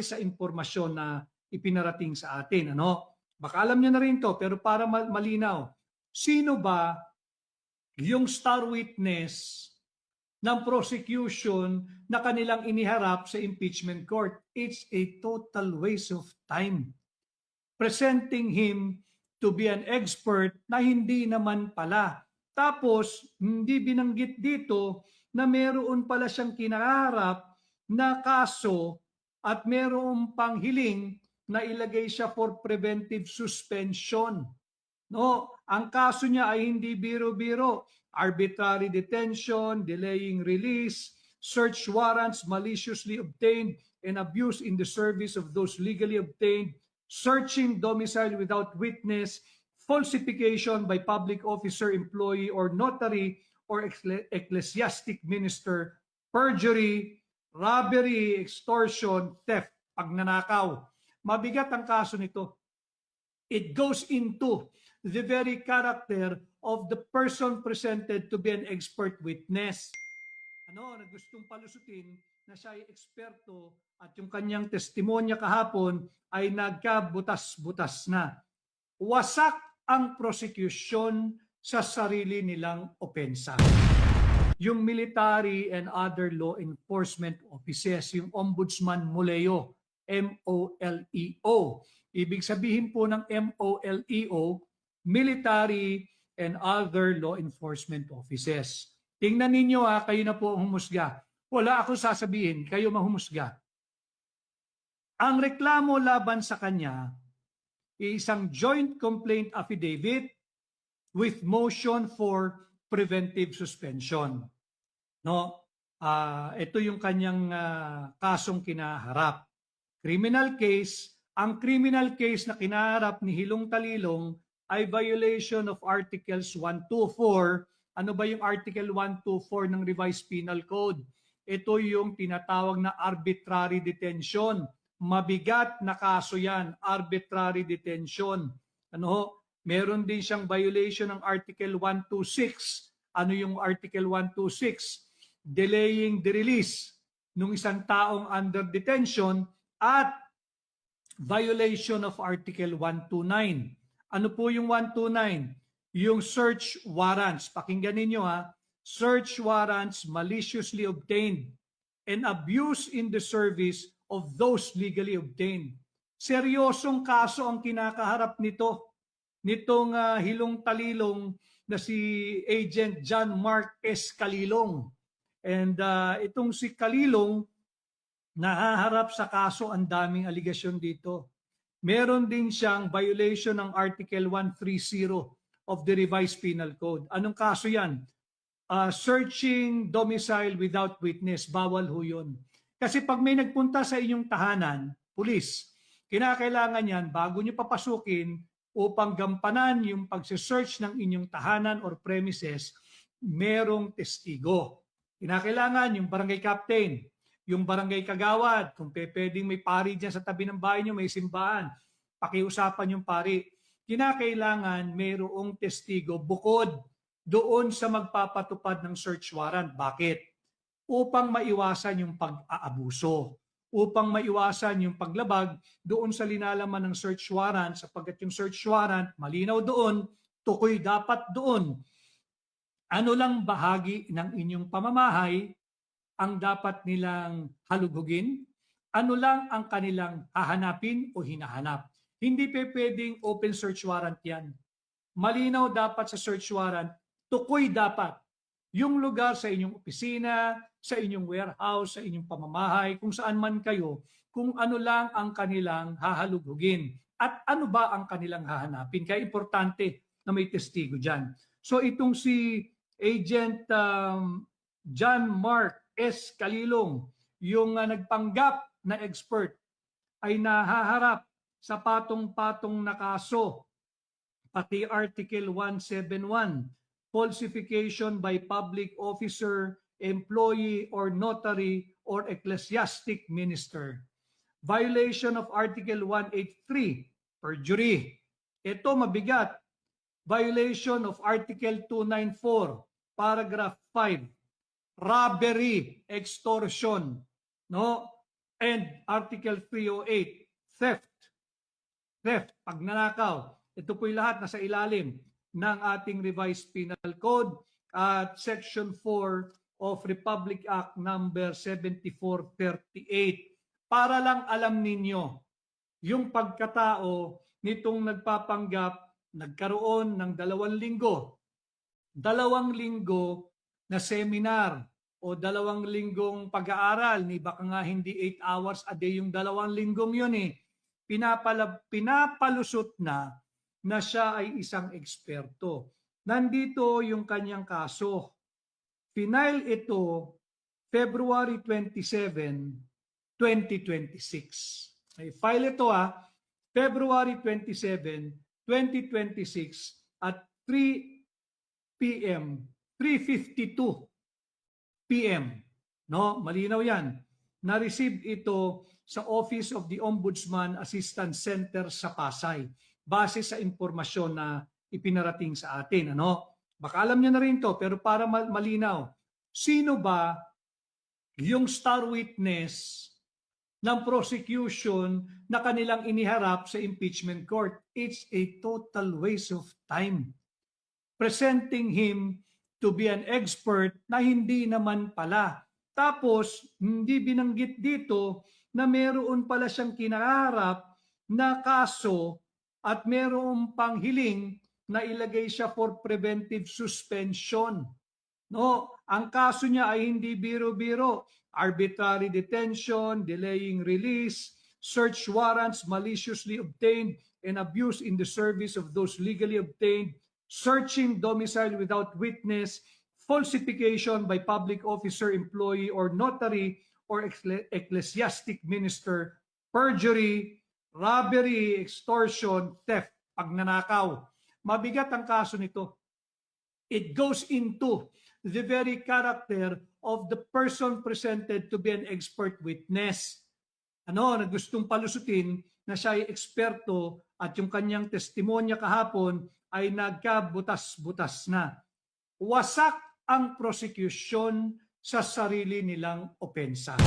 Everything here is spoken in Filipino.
sa impormasyon na ipinarating sa atin. Ano? Baka alam nyo na rin to, pero para malinaw, sino ba yung star witness ng prosecution na kanilang iniharap sa impeachment court? It's a total waste of time. Presenting him to be an expert na hindi naman pala. Tapos, hindi binanggit dito na meron pala siyang kinaharap na kaso at meron pang hiling na ilagay siya for preventive suspension. No, ang kaso niya ay hindi biro-biro. Arbitrary detention, delaying release, search warrants maliciously obtained and abuse in the service of those legally obtained, searching domicile without witness, falsification by public officer, employee, or notary or ecclesiastic minister, perjury, robbery, extortion, theft, pagnanakaw. Mabigat ang kaso nito. It goes into the very character of the person presented to be an expert witness. Na gustong palusutin na siya ay eksperto at yung kanyang testimonya kahapon ay nagkabutas-butas na. Wasak ang prosecution sa sarili nilang opensa. Yung military and other law enforcement offices, yung Ombudsman Muleo, MOLEO. Ibig sabihin po ng MOLEO, military and other law enforcement offices. Tingnan ninyo kayo na po ang humusga. Wala akong sasabihin, kayo mahumusga. Ang reklamo laban sa kanya ay isang joint complaint affidavit with motion for preventive suspension. No? Ito yung kanyang kasong kinaharap. Criminal case, ang criminal case na kinaharap ni Hilong Talilong ay violation of Articles 124. Ano ba yung Article 124 ng Revised Penal Code? Ito yung tinatawag na arbitrary detention. Mabigat na kaso yan, arbitrary detention. Meron din siyang violation ng Article 126. Ano yung Article 126? Delaying the release ng isang taong under detention at violation of Article 129. Ano po yung 129? Yung search warrants. Pakinggan ninyo Search warrants maliciously obtained and abuse in the service of those legally obtained. Seryosong kaso ang kinakaharap nitong Hilong Talilong na si Agent John Mark S. Calilong. And itong si Calilong, nahaharap sa kaso, ang daming aligasyon dito. Meron din siyang violation ng Article 130 of the Revised Penal Code. Anong kaso yan? Searching domicile without witness. Bawal ho yun. Kasi pag may nagpunta sa inyong tahanan, pulis, kinakailangan yan bago nyo papasukin upang gampanan yung pagsisearch ng inyong tahanan or premises, merong testigo. Kinakailangan yung barangay captain, yung barangay kagawad, kung pwedeng may pari dyan sa tabi ng bahay nyo, may simbahan, pakiusapan yung pari. Kinakailangan mayroong testigo bukod doon sa magpapatupad ng search warrant. Bakit? Upang maiwasan yung pag-aabuso, upang maiwasan yung paglabag doon sa linalaman ng search warrant, sapagkat yung search warrant, malinaw doon, tukoy dapat doon. Ano lang bahagi ng inyong pamamahay ang dapat nilang halugugin? Ano lang ang kanilang hahanapin o hinahanap? Hindi pwedeng open search warrant yan. Malinaw dapat sa search warrant, tukoy dapat yung lugar sa inyong opisina, sa inyong warehouse, sa inyong pamamahay, kung saan man kayo, kung ano lang ang kanilang hahalugugin at ano ba ang kanilang hahanapin. Kaya importante na may testigo dyan. So itong si Agent John Mark S. Calilong, yung nagpanggap na expert, ay nahaharap sa patong-patong na kaso, pati Article 171, falsification by public officer, employee, or notary, or ecclesiastic minister. Violation of Article 183, perjury. Ito mabigat. Violation of Article 294, paragraph 5, robbery, extortion. and Article 308, theft, pagnanakaw. Ito po'y lahat nasa ilalim ng ating revised penal code at Section 4 of Republic Act number 7438. Para lang alam ninyo yung pagkatao nitong nagpapanggap, nagkaroon ng 2 linggo na seminar o 2 linggong pag-aaral, ni baka nga hindi 8 hours a day yung 2 linggong yun eh. Pinapalusot na siya ay isang eksperto. Nandito yung kanyang kaso. Final ito February 27, 2026. May file ito February 27, 2026 at 3 p.m. 3:52 p.m. No, malinaw 'yan. Na-receive ito sa Office of the Ombudsman Assistance Center sa Pasay base sa impormasyon na ipinarating sa atin, ano? Baka alam niyo na rin 'to, pero para malinaw, sino ba yung star witness ng prosecution na kanilang iniharap sa impeachment court? It's a total waste of time. Presenting him to be an expert na hindi naman pala. Tapos, hindi binanggit dito na meron pala siyang kinaharap na kaso at meron pang hiling na ilagay siya for preventive suspension. No, ang kaso niya ay hindi biro-biro. Arbitrary detention, delaying release, search warrants maliciously obtained and abuse in the service of those legally obtained, searching domicile without witness, falsification by public officer, employee, or notary or ecclesiastic minister, perjury, robbery, extortion, theft, pagnanakaw. Mabigat ang kaso nito. It goes into the very character of the person presented to be an expert witness. Na gustong palusutin na siya ay eksperto at yung kanyang testimonya kahapon ay nagkabutas-butas na. Wasak ang prosecution sa sarili nilang opensa.